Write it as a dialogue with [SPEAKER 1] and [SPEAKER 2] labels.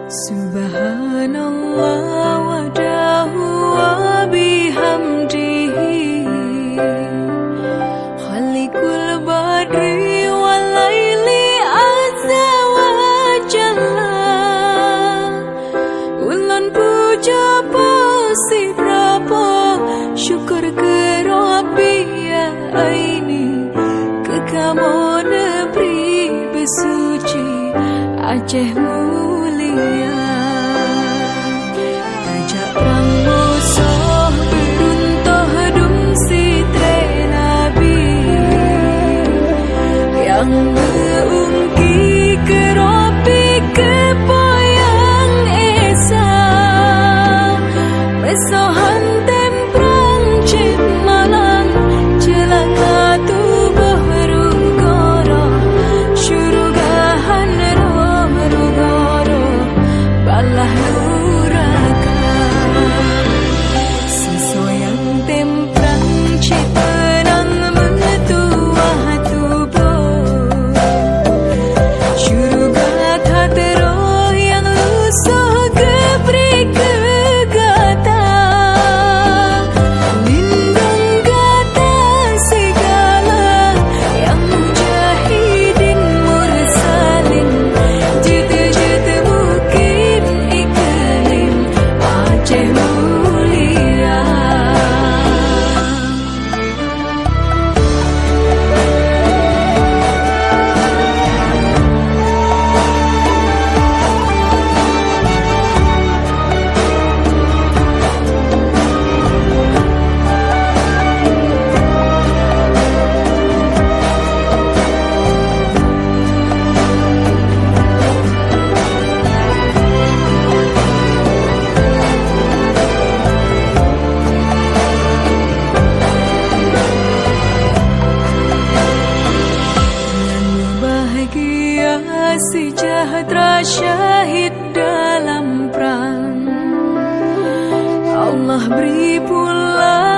[SPEAKER 1] Subhanallah wahdahu wa bihamdihi Khaliqul badri wal laili azza wa jalla Ulun puja pasti berapa syukur ke Rabbi ya aini ke kamu negeri bersuci Aceh mulia Tajak perang musuh beruntuh dungsi Nabi yang mengungki keropi kepoyang esa Mesohan temprang cip malang celaka tubuh rugoro syurugahan rugoro balah nuraka sesoyang temprang cip penang mengetuah tubuh syuruga tatero yang lusuh gebri kegata lindung gata segala yang mujahidin mursalin jete-jete mungkin iklim Aceh mulia sejahtera syahid dalam perang Allah beri pula